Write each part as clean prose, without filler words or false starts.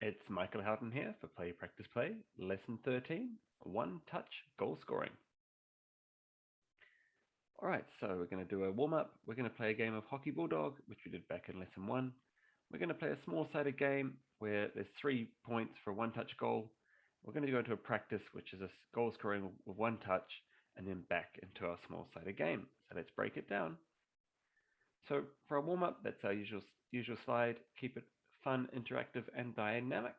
It's Michael Houghton here for Play Practice Play, Lesson 13, One Touch Goal Scoring. Alright, so we're going to do a warm-up. We're going to play a game of Hockey Bulldog, which we did back in Lesson 1. We're going to play a small-sided game where there's 3 points for a one-touch goal. We're going to go into a practice, which is a goal scoring with one touch, and then back into our small-sided game. So let's break it down. So for a warm-up, that's our usual slide. Keep it fun, interactive, and dynamic.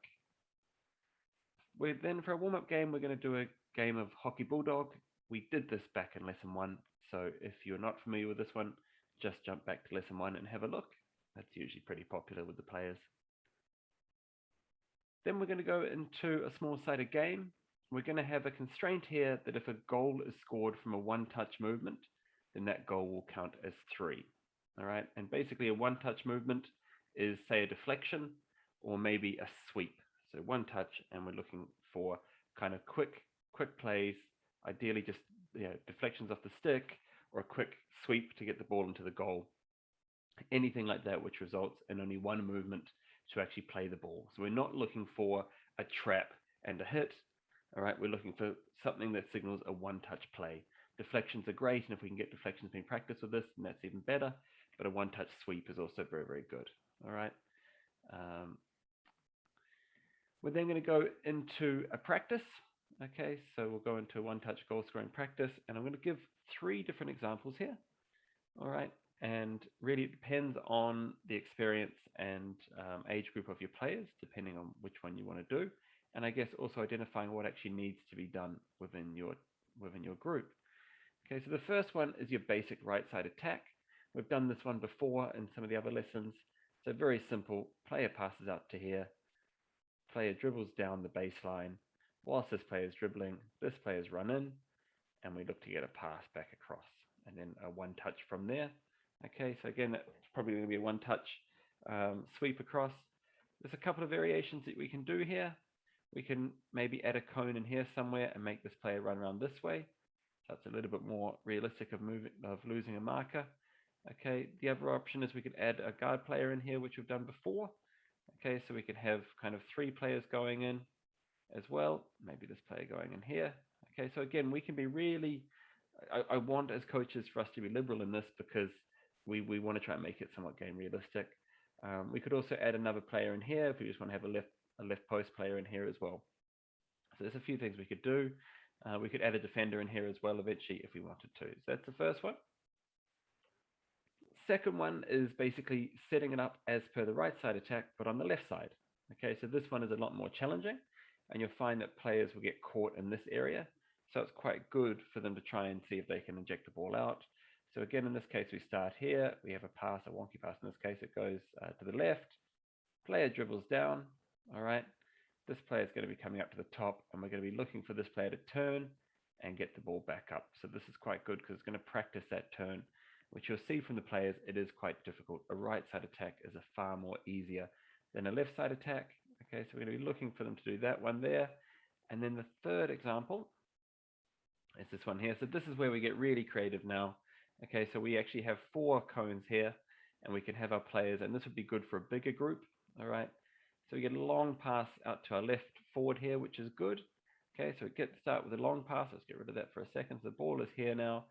Then for a warm-up game, we're going to do a game of Hockey Bulldog. We did this back in Lesson 1, so if you're not familiar with this one, just jump back to Lesson 1 and have a look. That's usually pretty popular with the players. Then we're going to go into a small-sided game. We're going to have a constraint here that if a goal is scored from a one-touch movement, then that goal will count as 3. All right, and basically a one-touch movement is, say, a deflection or maybe a sweep. So one touch, and we're looking for kind of quick plays, ideally just deflections off the stick or a quick sweep to get the ball into the goal. Anything like that which results in only one movement to actually play the ball. So we're not looking for a trap and a hit. All right, we're looking for something that signals a one-touch play. Deflections are great, and if we can get deflections being practiced with this, then that's even better. But a one-touch sweep is also very, very good. All right. We're then going to go into a practice. Okay, so we'll go into a one-touch goal scoring practice, and I'm going to give 3 different examples here. All right, and really it depends on the experience and age group of your players, depending on which one you want to do, and I guess also identifying what actually needs to be done within your group. Okay, so the first one is your basic right side attack. We've done this one before in some of the other lessons. So very simple. Player passes out to here. Player dribbles down the baseline. Whilst this player is dribbling, this player's run in, and we look to get a pass back across, and then a one touch from there. Okay, so again, that's probably going to be a one touch sweep across. There's a couple of variations that we can do here. We can maybe add a cone in here somewhere and make this player run around this way. That's a little bit more realistic of losing a marker. Okay, the other option is we could add a guard player in here, which we've done before. Okay, so we could have kind of 3 players going in as well. Maybe this player going in here. Okay, so again, we can be really, I want as coaches for us to be liberal in this because we want to try and make it somewhat game realistic. We could also add another player in here if we just want to have a left post player in here as well. So there's a few things we could do. We could add a defender in here as well eventually if we wanted to. So that's the first one. Second one is basically setting it up as per the right side attack, but on the left side. Okay, so this one is a lot more challenging, and you'll find that players will get caught in this area. So it's quite good for them to try and see if they can inject the ball out. So again, in this case, we start here. We have a pass, a wonky pass in this case. It goes to the left. Player dribbles down. All right. This player is going to be coming up to the top, and we're going to be looking for this player to turn and get the ball back up. So this is quite good because it's going to practice that turn, which you'll see from the players, it is quite difficult. A right side attack is a far more easier than a left side attack. Okay, so we're going to be looking for them to do that one there. And then the third example is this one here. So this is where we get really creative now. Okay, so we actually have 4 cones here, and we can have our players, and this would be good for a bigger group. All right, so we get a long pass out to our left forward here, which is good. Okay, so we start with a long pass. Let's get rid of that for a second. So the ball is here now.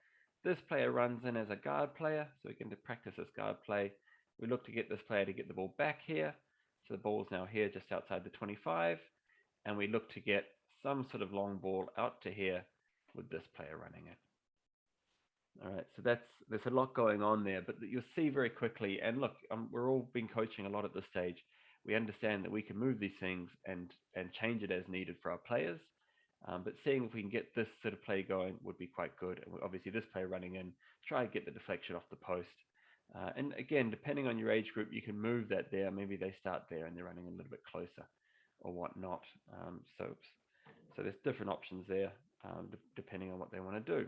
This player runs in as a guard player, so we can practice this guard play. We look to get this player to get the ball back here. So the ball's now here just outside the 25, and we look to get some sort of long ball out to here with this player running it. All right, so there's a lot going on there, but you'll see very quickly, and look, we're all been coaching a lot at this stage. We understand that we can move these things and change it as needed for our players. But seeing if we can get this sort of play going would be quite good. And obviously this player running in, try and get the deflection off the post. And again, depending on your age group, you can move that there. Maybe they start there and they're running a little bit closer or whatnot. So there's different options there, depending on what they want to do.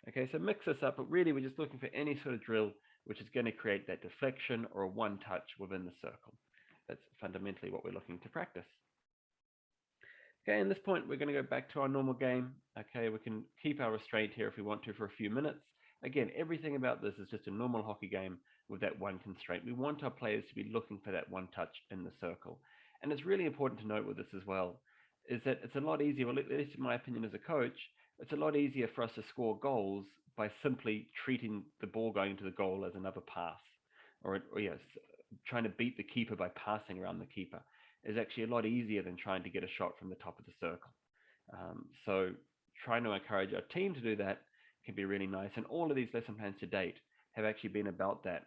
Okay, so mix this up, but really we're just looking for any sort of drill which is going to create that deflection or a one touch within the circle. That's fundamentally what we're looking to practice. Okay, at this point, we're going to go back to our normal game. Okay, we can keep our restraint here if we want to for a few minutes. Again, everything about this is just a normal hockey game with that one constraint. We want our players to be looking for that one touch in the circle. And it's really important to note with this as well, is that it's a lot easier, well, at least in my opinion as a coach, it's a lot easier for us to score goals by simply treating the ball going to the goal as another pass, or yes, trying to beat the keeper by passing around the keeper is actually a lot easier than trying to get a shot from the top of the circle. So trying to encourage our team to do that can be really nice. And all of these lesson plans to date have actually been about that,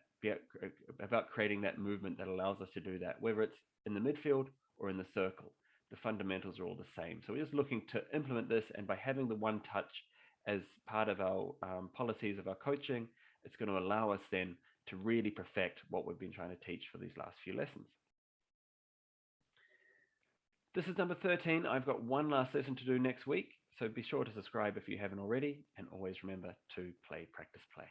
about creating that movement that allows us to do that, whether it's in the midfield or in the circle. The fundamentals are all the same. So we're just looking to implement this, and by having the one touch as part of our policies of our coaching, it's going to allow us then to really perfect what we've been trying to teach for these last few lessons. This is number 13. I've got one last lesson to do next week, so be sure to subscribe if you haven't already, and always remember to play, practice, play.